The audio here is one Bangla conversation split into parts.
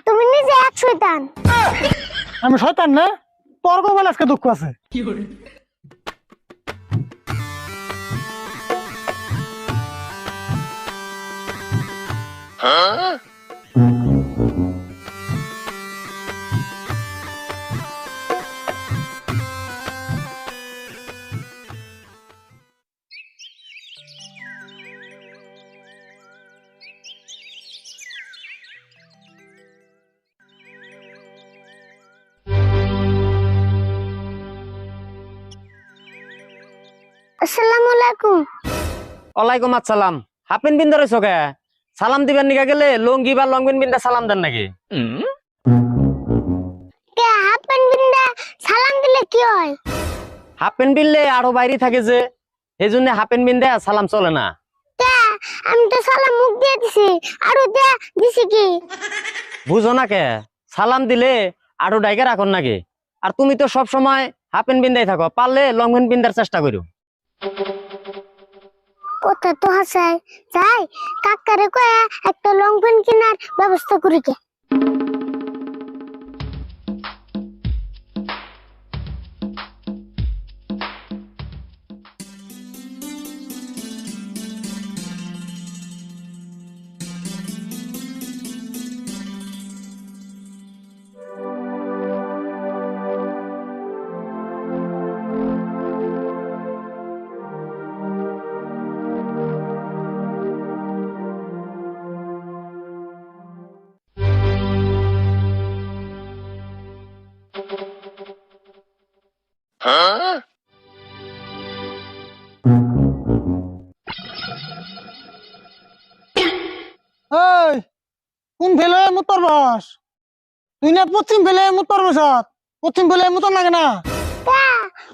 তুমি নিজে এক শয়তান। আমি শয়তান না, তোর কপালে আজকে দুঃখ আছে। আসসালামু আলাইকুম। ওয়ালাইকুম আসসালাম। হাফ প্যান্ট বিন্দা রয়েছ কে? সালাম দিবেন নিকা গেলে লঙ্গি বা লং প্যান্ট বিন্দা সালাম দেন নাকি? কে হাফ প্যান্ট বিন্দা সালাম দিলে কি হয়? হাফ প্যান্ট বিনলে আরো বাইরে থাকে যে, এই জন্য হাফ প্যান্ট বিন্দা সালাম চলে না। কে আমি তো সালাম মুখ দিয়ে দিছি, আরো দে দিছি কি? বুঝো না কে? সালাম দিলে আরো ডাইকে রাখুন নাকি? আর তুমি তো সব সময় হাফ প্যান্ট বিন্দাই থাকো, পারলে লং প্যান্ট বিন্দার চেষ্টা করো। কথা তো হাসাই যাই, কাকারে কয়ে একটা লং প্যান্ট কেনার ব্যবস্থা করি কে। এই কোন ফেলে মুতর বস? তুই না পশ্চিম ফেলে মুতর বস, পশ্চিম ফেলে মুতর লাগে না? কে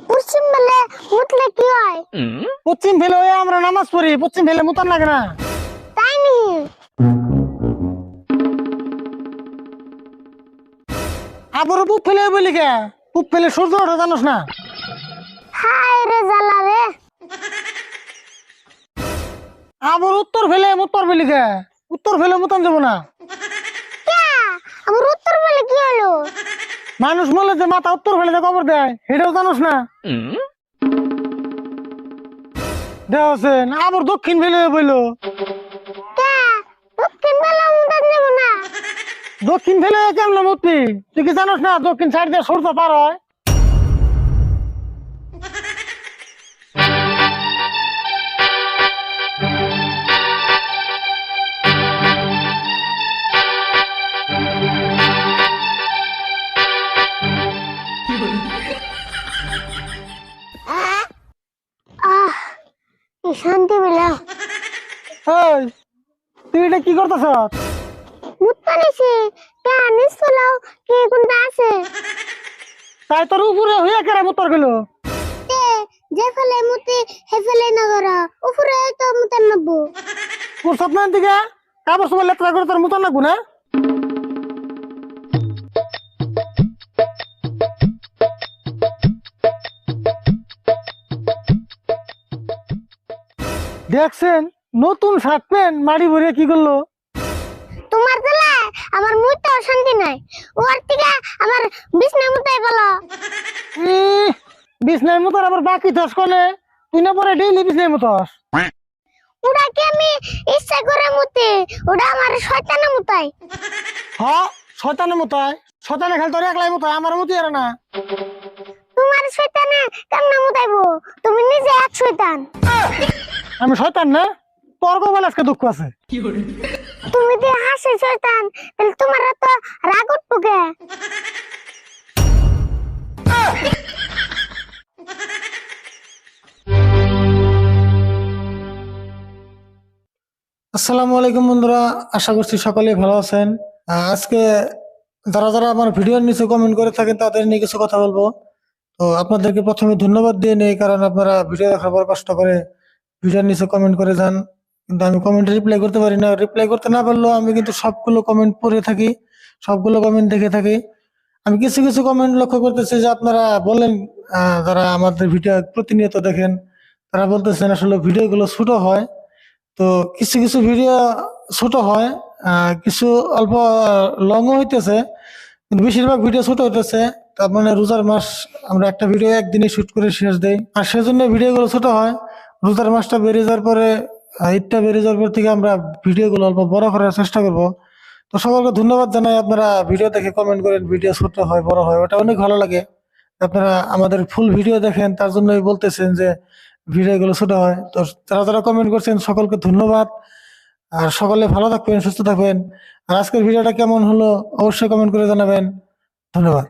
পশ্চিম বেলে মুতলে কি হয়? পশ্চিম ফেলে আমরা নামাজ পড়ি, পশ্চিম ফেলে মুতর লাগে না? তাই নি? আবার পুপ ফেলে বলি কে? পুপ ফেলে সূর্য ওঠে জানোস না? হায় রে জ্বালা রে। আবার উত্তর ফেলে মুতর বলি কে? উত্তর ফেলে মুতন যাবো না? কে আমার উত্তর বেলে কি হলো? মানুষ বলে যে মাথা উত্তর ফেলে যে কবর দেয়, সেটাও জানোস না? দেওয়াছেন আবার দক্ষিণ ফেলে বইলো। কে দক্ষিণ বেলা মুতান যাব না? দক্ষিণ ফেলে কেমন মুতবি? তুই কি জানোস না দক্ষিণ সাইড দিয়ে সূর্য পার হয়? আহ কি শান্তি পেলাম। এই তুই এটা কি করতেছ? মুততে নিছি, কে নিস ফেলাও কে কোনটা আছে? তাই তোর উপরে হইয়া কেরা মুতর গেল? তে যে ফেলে মুতে হে ফেলে না করা, উপরে তো মুতান নবো। তোর স্বপ্নের দিকে কাপড় সময় লেত্রা করে তোর মুতর লাগবো না? দেখছেন নতুন শার্ট প্যান্ট মাড়ি ভরে কি করলো? তোমার দিলে আমার মুইতে অশান্তি নাই, ওর থেকে আমার বিছনা মুতাই বলো। বিছনার মতর আবার বাকি দশ কলে তুই না পরে ডেইলি বিছনার মতস? ওটা কি আমি ইচ্ছা করে মুতে, ওটা আমার শয়তানে মুতাই। হ্যাঁ শয়তানের মতয়, শয়তানে খেল তোর একলাই মতয়, আমার মতই আর না। তোমার শয়তানে কেমনে মুতাইবো? তুমি নিজে এক শয়তান। আমি শয়তান না, তোর কপালে আজকে দুঃখ আছে। তুমি যে হাসি শয়তান, তাহলে তোমার তো রাগ উঠবো কে? আসসালামু আলাইকুম বন্ধুরা, আশা করছি সকলে ভালো আছেন। আজকে যারা যারা আমার ভিডিওর নিচে কমেন্ট করে থাকেন তাদের নিয়ে কিছু কথা বলবো। তো আপনাদেরকে প্রথমে ধন্যবাদ দিয়ে নেই, কারণ আপনারা ভিডিও দেখার পর কষ্ট করে ভিডিওর নিচে কমেন্ট করে যান, কিন্তু আমি কমেন্টে রিপ্লাই করতে পারি না। রিপ্লাই করতে না পারলেও আমি কিন্তু সবগুলো কমেন্ট পড়ে থাকি, সবগুলো কমেন্ট দেখে থাকি। আমি কিছু কিছু কমেন্ট লক্ষ্য করতেছি যে আপনারা বলেন, যারা আমাদের ভিডিও প্রতিনিয়ত দেখেন তারা বলতেছেন আসলে ভিডিওগুলো ছোট হয়। তো কিছু কিছু ভিডিও ছোট হয়, কিছু অল্প লংও হইতেছে, কিন্তু বেশিরভাগ ভিডিও ছোট হইতেছে। তার মানে রোজার মাস আমরা একটা ভিডিও একদিনে শুট করে শেষ দেই, আর সেজন্য ভিডিওগুলো ছোট হয়। রোজার মাসটা বেরিয়ে যাওয়ার পরে, ঈদটা বেরিয়ে যাওয়ার পর থেকে আমরা ভিডিওগুলো অল্প বড় করার চেষ্টা করব। তো সকলকে ধন্যবাদ জানাই, আপনারা ভিডিও দেখে কমেন্ট করেন, ভিডিও ছোট হয় বড় হয়, ওটা অনেক ভালো লাগে। আপনারা আমাদের ফুল ভিডিও দেখেন, তার জন্যই বলতেছেন যে ভিডিওগুলো ছোট হয়। তো যারা যারা কমেন্ট করছেন সকলকে ধন্যবাদ। আর সকলে ভালো থাকবেন, সুস্থ থাকবেন। আর আজকের ভিডিওটা কেমন হলো অবশ্যই কমেন্ট করে জানাবেন। ধন্যবাদ।